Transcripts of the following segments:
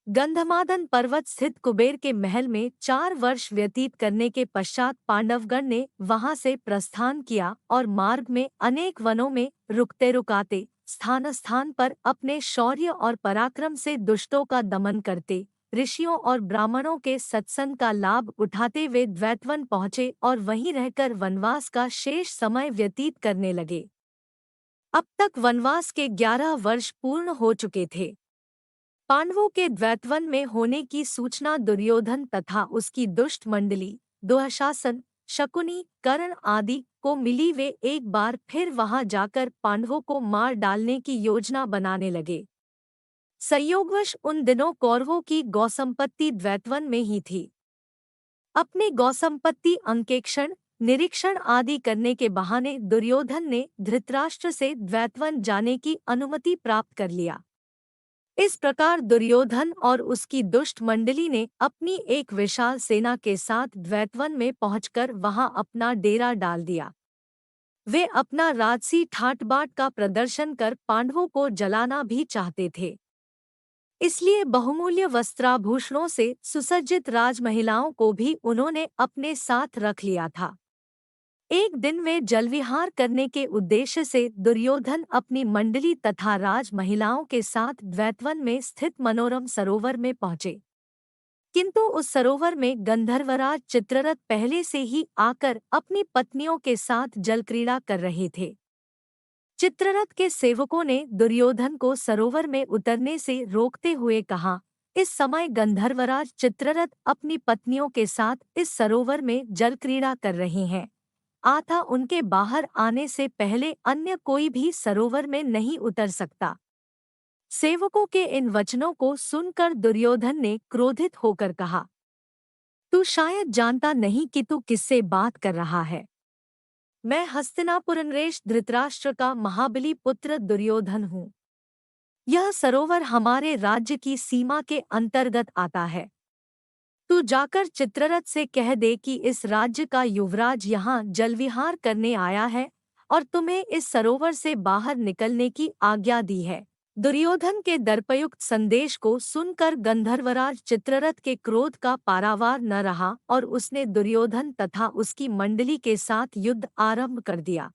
गंधमादन पर्वत स्थित कुबेर के महल में 4 वर्ष व्यतीत करने के पश्चात पांडवगण ने वहां से प्रस्थान किया और मार्ग में अनेक वनों में रुकते रुकाते स्थान स्थान पर अपने शौर्य और पराक्रम से दुष्टों का दमन करते ऋषियों और ब्राह्मणों के सत्संग का लाभ उठाते वे द्वैतवन पहुँचे और वहीं रहकर वनवास का शेष समय व्यतीत करने लगे। अब तक वनवास के 11 वर्ष पूर्ण हो चुके थे। पांडवों के द्वैतवन में होने की सूचना दुर्योधन तथा उसकी दुष्ट मंडली दुःशासन, शकुनी, कर्ण आदि को मिली। वे एक बार फिर वहां जाकर पांडवों को मार डालने की योजना बनाने लगे। संयोगवश उन दिनों कौरवों की गौसंपत्ति द्वैतवन में ही थी। अपने गौसंपत्ति अंकेक्षण, निरीक्षण आदि करने के बहाने दुर्योधन ने धृतराष्ट्र से द्वैतवन जाने की अनुमति प्राप्त कर लिया। इस प्रकार दुर्योधन और उसकी दुष्ट मंडली ने अपनी एक विशाल सेना के साथ द्वैतवन में पहुंचकर वहां अपना डेरा डाल दिया। वे अपना राजसी ठाट-बाट का प्रदर्शन कर पांडवों को जलाना भी चाहते थे। इसलिए बहुमूल्य वस्त्राभूषणों से सुसज्जित राजमहिलाओं को भी उन्होंने अपने साथ रख लिया था। एक दिन वे जलविहार करने के उद्देश्य से दुर्योधन अपनी मंडली तथा राज महिलाओं के साथ द्वैतवन में स्थित मनोरम सरोवर में पहुंचे। किंतु उस सरोवर में गंधर्वराज चित्ररथ पहले से ही आकर अपनी पत्नियों के साथ जलक्रीड़ा कर रहे थे। चित्ररथ के सेवकों ने दुर्योधन को सरोवर में उतरने से रोकते हुए कहा, इस समय गंधर्वराज चित्ररथ अपनी पत्नियों के साथ इस सरोवर में जलक्रीड़ा कर रहे हैं, अतः उनके बाहर आने से पहले अन्य कोई भी सरोवर में नहीं उतर सकता। सेवकों के इन वचनों को सुनकर दुर्योधन ने क्रोधित होकर कहा, तू शायद जानता नहीं कि तू किससे बात कर रहा है। मैं हस्तिनापुर नरेश धृतराष्ट्र का महाबली पुत्र दुर्योधन हूँ। यह सरोवर हमारे राज्य की सीमा के अंतर्गत आता है। तू जाकर चित्ररथ से कह दे कि इस राज्य का युवराज यहाँ जलविहार करने आया है और तुम्हें इस सरोवर से बाहर निकलने की आज्ञा दी है। दुर्योधन के दर्पयुक्त संदेश को सुनकर गंधर्वराज चित्ररथ के क्रोध का पारावार न रहा और उसने दुर्योधन तथा उसकी मंडली के साथ युद्ध आरंभ कर दिया।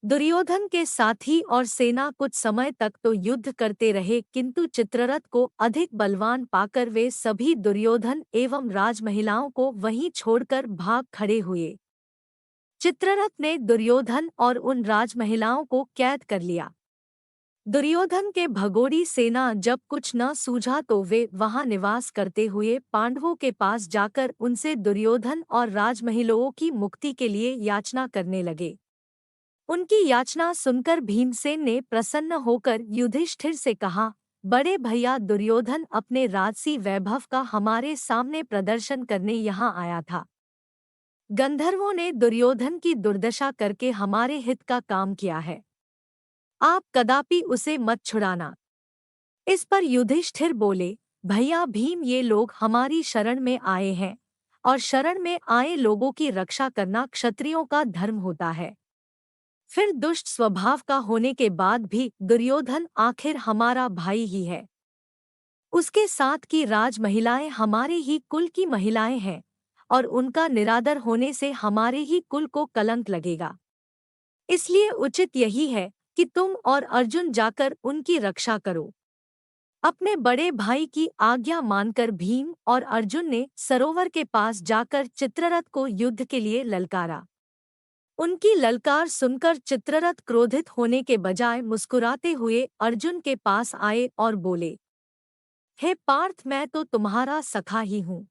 दुर्योधन के साथी और सेना कुछ समय तक तो युद्ध करते रहे, किंतु चित्ररथ को अधिक बलवान पाकर वे सभी दुर्योधन एवं राजमहिलाओं को वहीं छोड़कर भाग खड़े हुए। चित्ररथ ने दुर्योधन और उन राजमहिलाओं को कैद कर लिया। दुर्योधन के भगोड़ी सेना जब कुछ न सूझा तो वे वहां निवास करते हुए पांडवों के पास जाकर उनसे दुर्योधन और राजमहिलाओं की मुक्ति के लिए याचना करने लगे। उनकी याचना सुनकर भीमसेन ने प्रसन्न होकर युधिष्ठिर से कहा, बड़े भैया दुर्योधन अपने राजसी वैभव का हमारे सामने प्रदर्शन करने यहाँ आया था। गंधर्वों ने दुर्योधन की दुर्दशा करके हमारे हित का काम किया है। आप कदापि उसे मत छुड़ाना। इस पर युधिष्ठिर बोले, भैया भीम, ये लोग हमारी शरण में आए हैं और शरण में आए लोगों की रक्षा करना क्षत्रियों का धर्म होता है। फिर दुष्ट स्वभाव का होने के बाद भी दुर्योधन आखिर हमारा भाई ही है। उसके साथ की राज महिलाएं हमारे ही कुल की महिलाएं हैं और उनका निरादर होने से हमारे ही कुल को कलंक लगेगा। इसलिए उचित यही है कि तुम और अर्जुन जाकर उनकी रक्षा करो। अपने बड़े भाई की आज्ञा मानकर भीम और अर्जुन ने सरोवर के पास जाकर चित्ररथ को युद्ध के लिए ललकारा। उनकी ललकार सुनकर चित्ररथ क्रोधित होने के बजाय मुस्कुराते हुए अर्जुन के पास आए और बोले, हे पार्थ, मैं तो तुम्हारा सखा ही हूँ।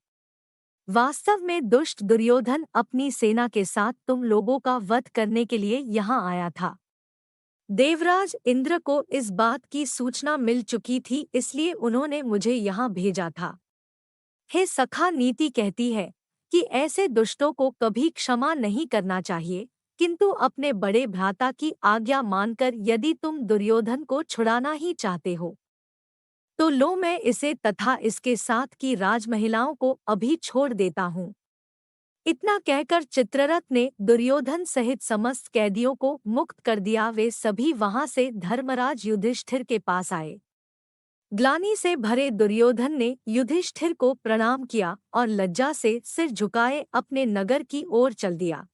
वास्तव में दुष्ट दुर्योधन अपनी सेना के साथ तुम लोगों का वध करने के लिए यहाँ आया था। देवराज इंद्र को इस बात की सूचना मिल चुकी थी, इसलिए उन्होंने मुझे यहाँ भेजा था। हे सखा, नीति कहती है कि ऐसे दुष्टों को कभी क्षमा नहीं करना चाहिए, किंतु अपने बड़े भ्राता की आज्ञा मानकर यदि तुम दुर्योधन को छुड़ाना ही चाहते हो तो लो, मैं इसे तथा इसके साथ की राजमहिलाओं को अभी छोड़ देता हूँ। इतना कहकर चित्ररथ ने दुर्योधन सहित समस्त कैदियों को मुक्त कर दिया। वे सभी वहां से धर्मराज युधिष्ठिर के पास आए। ग्लानि से भरे दुर्योधन ने युधिष्ठिर को प्रणाम किया और लज्जा से सिर झुकाए अपने नगर की ओर चल दिया।